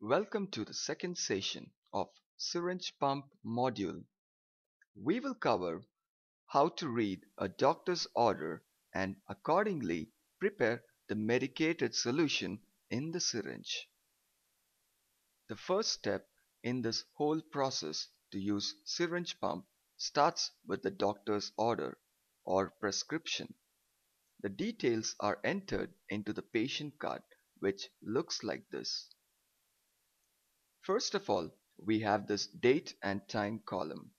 Welcome to the second session of Syringe Pump module. We will cover how to read a doctor's order and accordingly prepare the medicated solution in the syringe. The first step in this whole process to use syringe pump starts with the doctor's order or prescription. The details are entered into the patient card, which looks like this. First of all, we have this date and time column.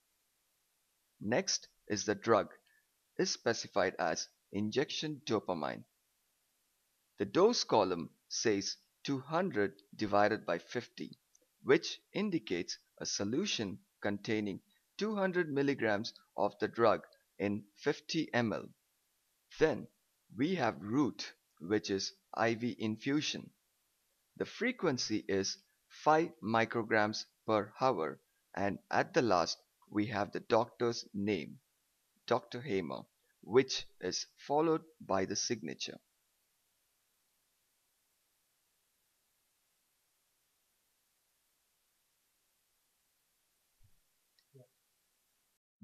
Next is the drug is specified as injection dopamine. The dose column says 200 divided by 50, which indicates a solution containing 200 milligrams of the drug in 50 ml. Then we have route, which is IV infusion. The frequency is 5 micrograms per hour, and at the last we have the doctor's name, Dr. Hamer, which is followed by the signature.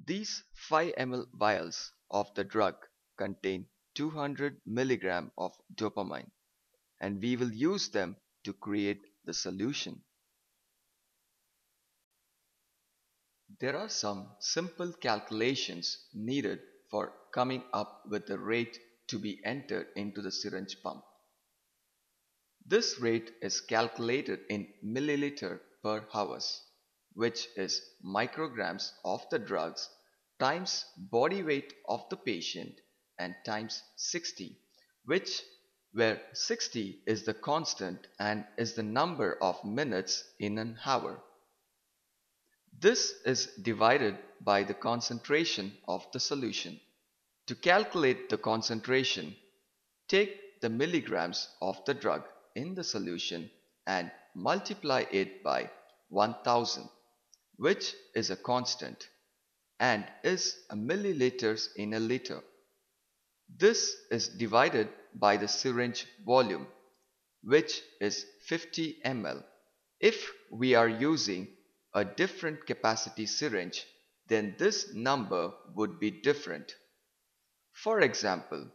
These 5 ml vials of the drug contain 200 milligram of dopamine, and we will use them to create the solution. There are some simple calculations needed for coming up with the rate to be entered into the syringe pump. This rate is calculated in milliliter per hours, which is micrograms of the drugs times body weight of the patient and times 60, which where 60 is the constant and is the number of minutes in an hour. This is divided by the concentration of the solution. To calculate the concentration, take the milligrams of the drug in the solution and multiply it by 1000, which is a constant and is a milliliters in a liter. This is divided by the syringe volume, which is 50 ml. If we are using a different capacity syringe, then this number would be different. For example,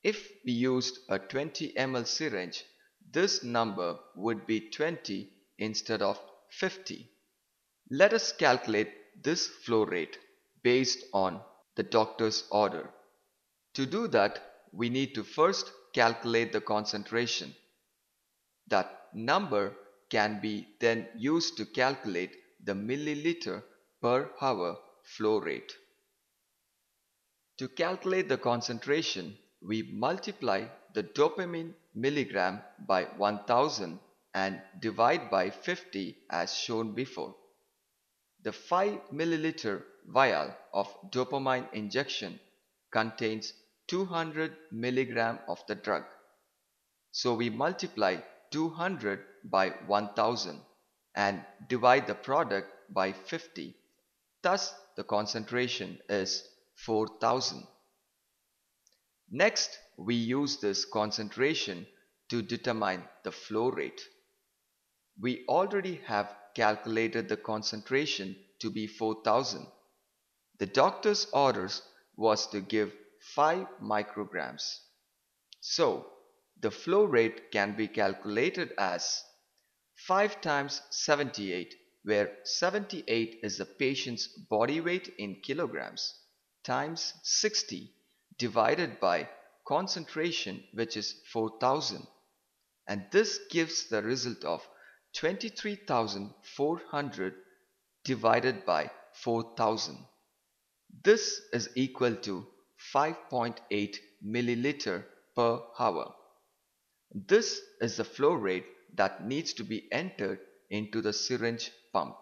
if we used a 20 ml syringe, this number would be 20 instead of 50. Let us calculate this flow rate based on the doctor's order. To do that, we need to first calculate the concentration. That number can be then used to calculate the milliliter per hour flow rate. To calculate the concentration, we multiply the dopamine milligram by 1000 and divide by 50 as shown before. The 5 milliliter vial of dopamine injection contains 200 milligram of the drug. So we multiply 200 by 1000 and divide the product by 50. Thus the concentration is 4000. Next, we use this concentration to determine the flow rate. We already have calculated the concentration to be 4000. The doctor's orders was to give 5 micrograms. So, the flow rate can be calculated as 5 times 78, where 78 is the patient's body weight in kilograms, times 60 divided by concentration, which is 4000, and this gives the result of 23,400 divided by 4000. This is equal to 5.8 milliliter per hour. This is the flow rate that needs to be entered into the syringe pump.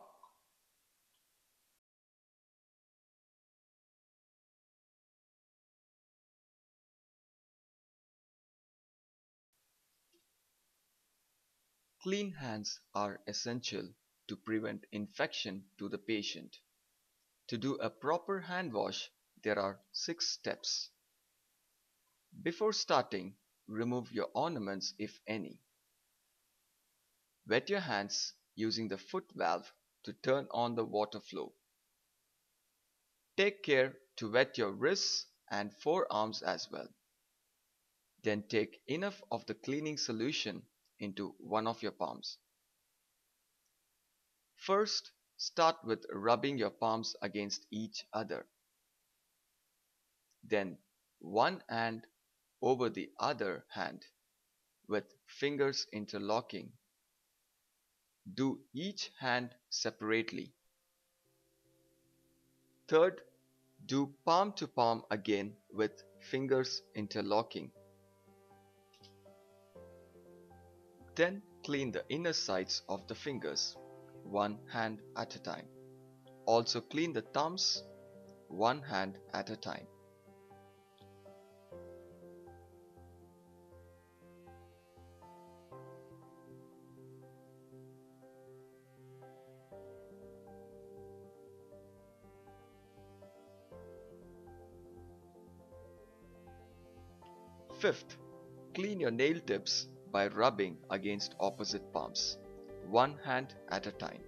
Clean hands are essential to prevent infection to the patient. To do a proper hand wash, there are 6 steps. Before starting, remove your ornaments if any. Wet your hands using the foot valve to turn on the water flow. Take care to wet your wrists and forearms as well. Then take enough of the cleaning solution into one of your palms. First, start with rubbing your palms against each other. Then one hand over the other hand with fingers interlocking. Do each hand separately. Third, do palm to palm again with fingers interlocking. Then clean the inner sides of the fingers, one hand at a time. Also clean the thumbs, one hand at a time. Fifth, clean your nail tips by rubbing against opposite palms, one hand at a time.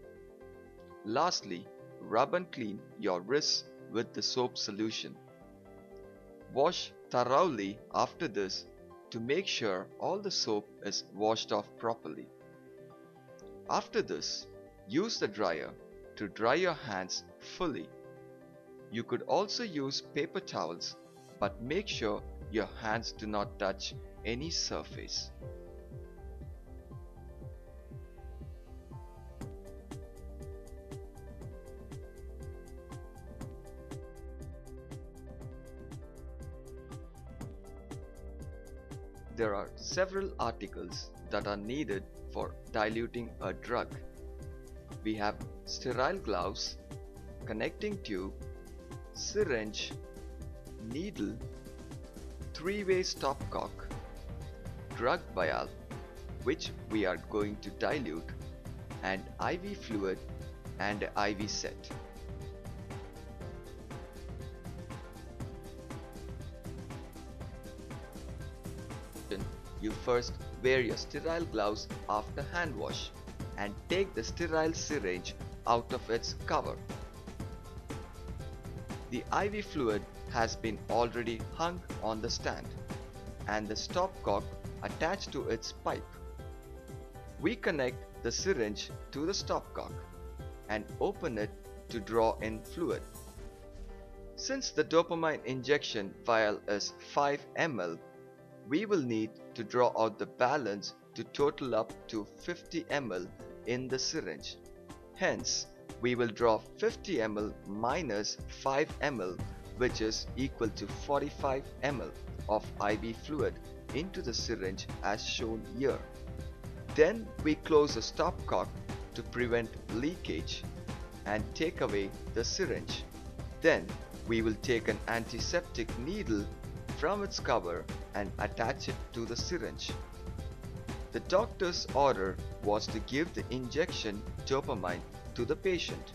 Lastly, rub and clean your wrists with the soap solution. Wash thoroughly after this to make sure all the soap is washed off properly. After this, use the dryer to dry your hands fully. You could also use paper towels, but make sure your hands do not touch any surface. There are several articles that are needed for diluting a drug. We have sterile gloves, connecting tube, syringe, needle, three-way stopcock, drug vial, which we are going to dilute, and IV fluid and IV set. You first wear your sterile gloves after hand wash and take the sterile syringe out of its cover. The IV fluid has been already hung on the stand and the stopcock attached to its pipe. We connect the syringe to the stopcock and open it to draw in fluid. Since the dopamine injection vial is 5 ml, we will need to draw out the balance to total up to 50 ml in the syringe. Hence, we will draw 50 ml minus 5 ml, which is equal to 45 ml of IV fluid into the syringe as shown here. Then we close the stopcock to prevent leakage and take away the syringe. Then we will take an antiseptic needle from its cover and attach it to the syringe. The doctor's order was to give the injection dopamine to the patient.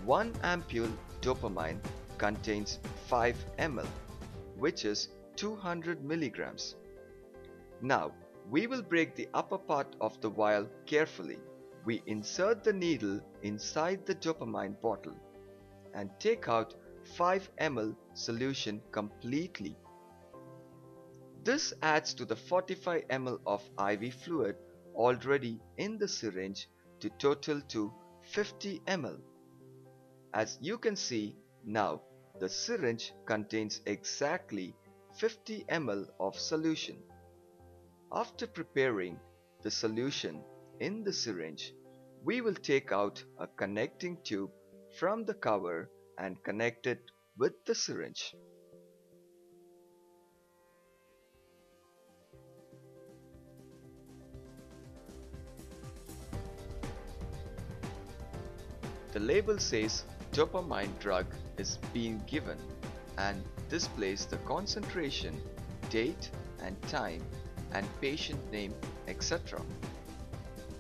1 ampule dopamine contains 5 ml, which is 200 milligrams. Now, we will break the upper part of the vial carefully. We insert the needle inside the dopamine bottle and take out 5 ml solution completely. This adds to the 45 ml of IV fluid already in the syringe to total to 50 ml. As you can see now, the syringe contains exactly 50 ml of solution. After preparing the solution in the syringe, we will take out a connecting tube from the cover and connect it with the syringe. The label says dopamine drug is being given and displays the concentration, date and time and patient name, etc.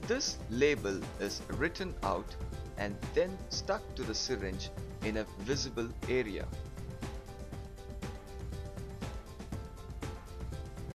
This label is written out and then stuck to the syringe in a visible area.